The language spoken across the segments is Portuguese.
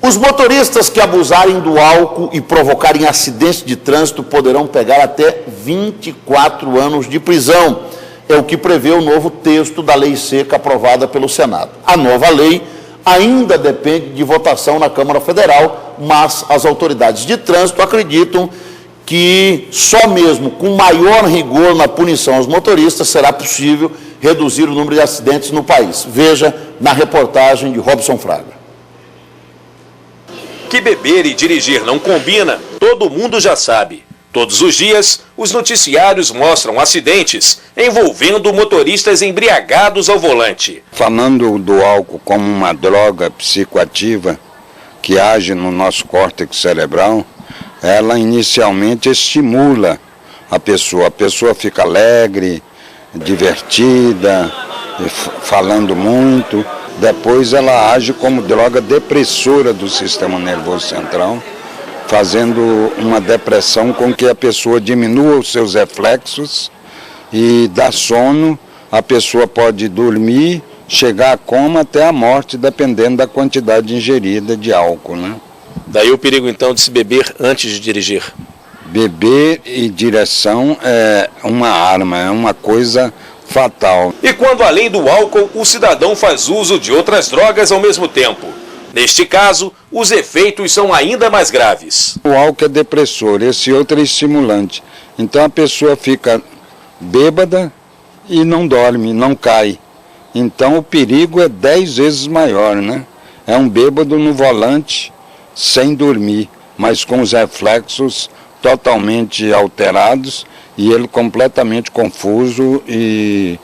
Os motoristas que abusarem do álcool e provocarem acidentes de trânsito poderão pegar até 24 anos de prisão. É o que prevê o novo texto da lei seca aprovada pelo Senado. A nova lei ainda depende de votação na Câmara Federal, mas as autoridades de trânsito acreditam que só mesmo com maior rigor na punição aos motoristas será possível reduzir o número de acidentes no país. Veja na reportagem de Robson Fraga. Que beber e dirigir não combina, todo mundo já sabe. Todos os dias, os noticiários mostram acidentes envolvendo motoristas embriagados ao volante. Falando do álcool como uma droga psicoativa que age no nosso córtex cerebral, ela inicialmente estimula a pessoa fica alegre, divertida, falando muito. Depois ela age como droga depressora do sistema nervoso central, fazendo uma depressão com que a pessoa diminua os seus reflexos e dá sono. A pessoa pode dormir, chegar a coma até a morte, dependendo da quantidade ingerida de álcool, né? Daí o perigo então de se beber antes de dirigir. Beber e direção é uma arma, é uma coisa fatal. E quando além do álcool, o cidadão faz uso de outras drogas ao mesmo tempo? Neste caso, os efeitos são ainda mais graves. O álcool é depressor, esse outro é estimulante. Então a pessoa fica bêbada e não dorme, não cai. Então o perigo é 10 vezes maior, né? É um bêbado no volante sem dormir, mas com os reflexos totalmente alterados e ele completamente confuso e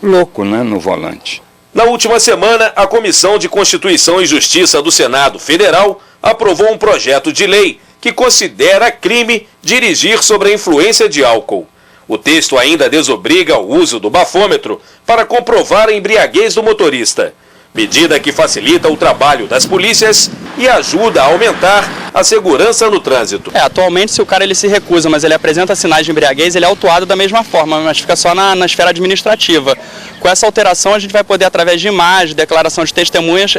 louco, né, no volante. Na última semana, a Comissão de Constituição e Justiça do Senado Federal aprovou um projeto de lei que considera crime dirigir sob a influência de álcool. O texto ainda desobriga o uso do bafômetro para comprovar a embriaguez do motorista, medida que facilita o trabalho das polícias e ajuda a aumentar a segurança no trânsito. Atualmente, se o cara ele se recusa, mas ele apresenta sinais de embriaguez, ele é autuado da mesma forma, mas fica só na esfera administrativa. Com essa alteração, a gente vai poder, através de imagem, declaração de testemunhas,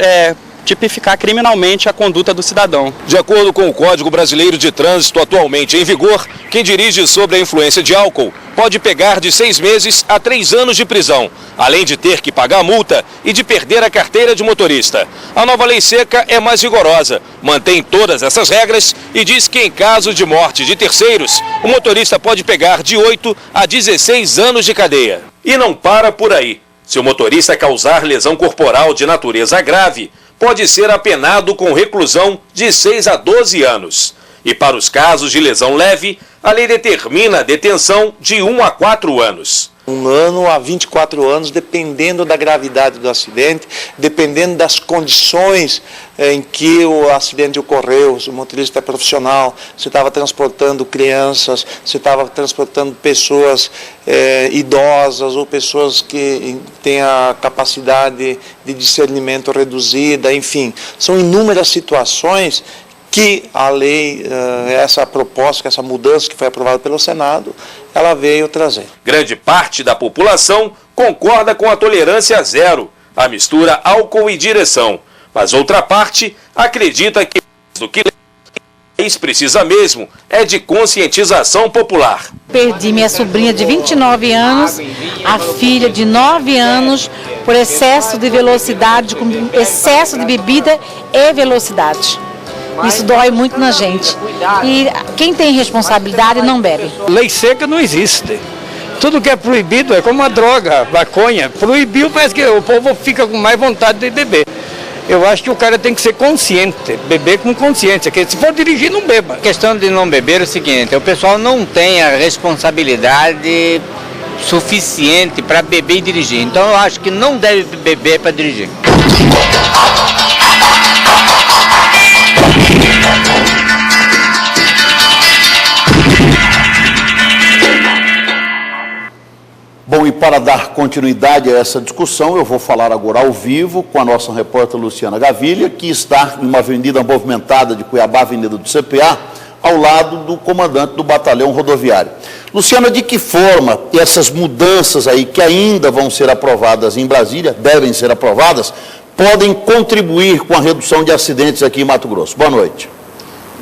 tipificar criminalmente a conduta do cidadão. De acordo com o Código Brasileiro de Trânsito atualmente em vigor, quem dirige sob a influência de álcool pode pegar de 6 meses a 3 anos de prisão, além de ter que pagar multa e de perder a carteira de motorista. A nova lei seca é mais rigorosa, mantém todas essas regras e diz que em caso de morte de terceiros, o motorista pode pegar de 8 a 16 anos de cadeia. E não para por aí. Se o motorista causar lesão corporal de natureza grave, pode ser apenado com reclusão de 6 a 12 anos. E para os casos de lesão leve, a lei determina a detenção de 1 a 4 anos. 1 ano a 24 anos, dependendo da gravidade do acidente, dependendo das condições em que o acidente ocorreu, se o motorista é profissional, se estava transportando crianças, se estava transportando pessoas idosas ou pessoas que têm a capacidade de discernimento reduzida, enfim, são inúmeras situações que a lei, essa proposta, essa mudança que foi aprovada pelo Senado, ela veio trazer. Grande parte da população concorda com a tolerância zero, a mistura álcool e direção, mas outra parte acredita que do que o país precisa mesmo é de conscientização popular. Perdi minha sobrinha de 29 anos, a filha de 9 anos, por excesso de velocidade, com excesso de bebida e velocidade. Isso dói muito na gente. E quem tem responsabilidade não bebe. Lei seca não existe. Tudo que é proibido é como a droga, maconha. Proibiu, parece que o povo fica com mais vontade de beber. Eu acho que o cara tem que ser consciente, beber com consciência, que se for dirigir, não beba. A questão de não beber é o seguinte, o pessoal não tem a responsabilidade suficiente para beber e dirigir. Então eu acho que não deve beber para dirigir. Bom, e para dar continuidade a essa discussão, eu vou falar agora ao vivo com a nossa repórter Luciana Gavilha, que está em uma avenida movimentada de Cuiabá, Avenida do CPA, ao lado do comandante do batalhão rodoviário. Luciana, de que forma essas mudanças aí que ainda vão ser aprovadas em Brasília, devem ser aprovadas, podem contribuir com a redução de acidentes aqui em Mato Grosso? Boa noite.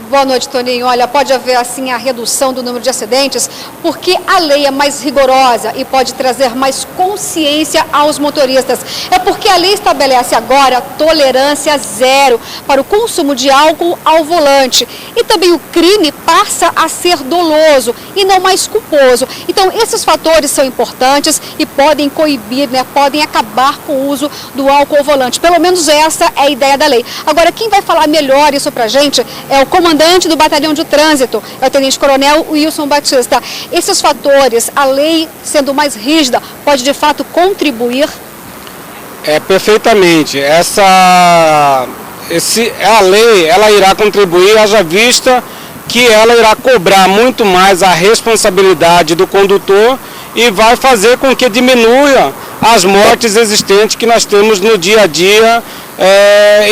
Boa noite, Toninho. Olha, pode haver, assim, a redução do número de acidentes, porque a lei é mais rigorosa e pode trazer mais consciência aos motoristas. É porque a lei estabelece agora tolerância zero para o consumo de álcool ao volante. E também o crime passa a ser doloso e não mais culposo. Então, esses fatores são importantes e podem coibir, né, podem acabar com o uso do álcool ao volante. Pelo menos essa é a ideia da lei. Agora, quem vai falar melhor isso pra gente é o comandante do Batalhão de Trânsito, é o Tenente-Coronel Wilson Batista. Esses fatores, a lei sendo mais rígida, pode de fato contribuir? Perfeitamente. A lei, ela irá contribuir, haja vista que ela irá cobrar muito mais a responsabilidade do condutor e vai fazer com que diminua as mortes existentes que nós temos no dia a dia,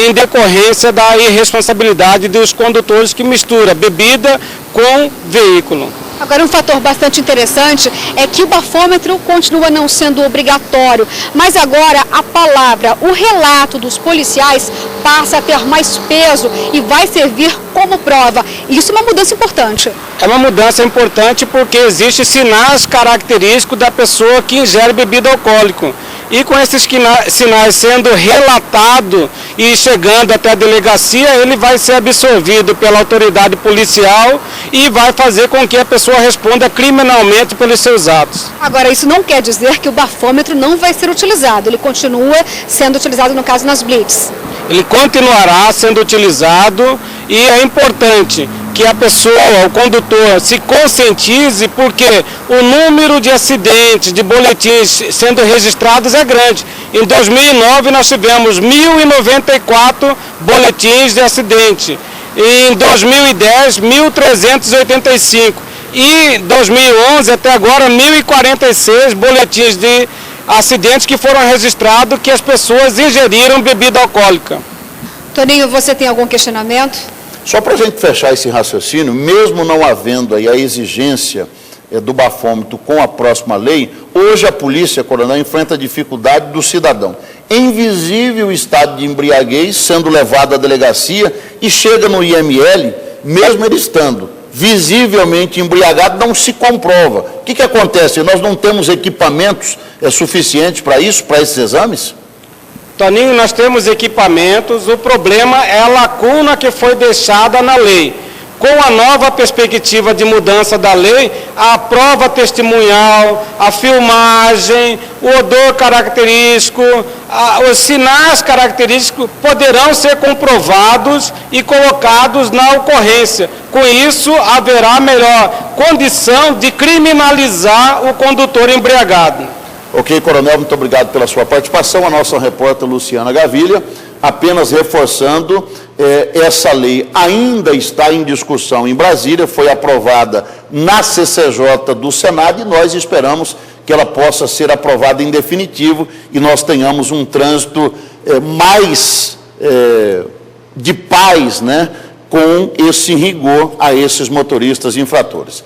em decorrência da irresponsabilidade dos condutores que misturam bebida com veículo. Agora, um fator bastante interessante é que o bafômetro continua não sendo obrigatório, mas agora a palavra, o relato dos policiais passa a ter mais peso e vai servir como prova. Isso é uma mudança importante. É uma mudança importante porque existem sinais característicos da pessoa que ingere bebida alcoólica. E com esses sinais sendo relatado e chegando até a delegacia, ele vai ser absorvido pela autoridade policial e vai fazer com que a pessoa responda criminalmente pelos seus atos. Agora, isso não quer dizer que o bafômetro não vai ser utilizado. Ele continua sendo utilizado, no caso, nas blitz. Ele continuará sendo utilizado e é importante que a pessoa, o condutor, se conscientize, porque o número de acidentes, de boletins sendo registrados é grande. Em 2009 nós tivemos 1.094 boletins de acidente. Em 2010, 1.385. E em 2011 até agora 1.046 boletins de acidentes que foram registrados que as pessoas ingeriram bebida alcoólica. Toninho, você tem algum questionamento? Só para a gente fechar esse raciocínio, mesmo não havendo aí a exigência do bafômetro com a próxima lei, hoje a polícia, coronel, enfrenta a dificuldade do cidadão em visível estado de embriaguez, sendo levado à delegacia e chega no IML, mesmo ele estando visivelmente embriagado, não se comprova. O que acontece? Nós não temos equipamentos suficientes para isso, para esses exames? Toninho, nós temos equipamentos, o problema é a lacuna que foi deixada na lei. Com a nova perspectiva de mudança da lei, a prova testemunhal, a filmagem, o odor característico, os sinais característicos poderão ser comprovados e colocados na ocorrência. Com isso, haverá melhor condição de criminalizar o condutor embriagado. Ok, coronel, muito obrigado pela sua participação. A nossa repórter Luciana Gavilha, apenas reforçando, essa lei ainda está em discussão em Brasília, foi aprovada na CCJ do Senado e nós esperamos que ela possa ser aprovada em definitivo e nós tenhamos um trânsito mais de paz, né, com esse rigor a esses motoristas infratores.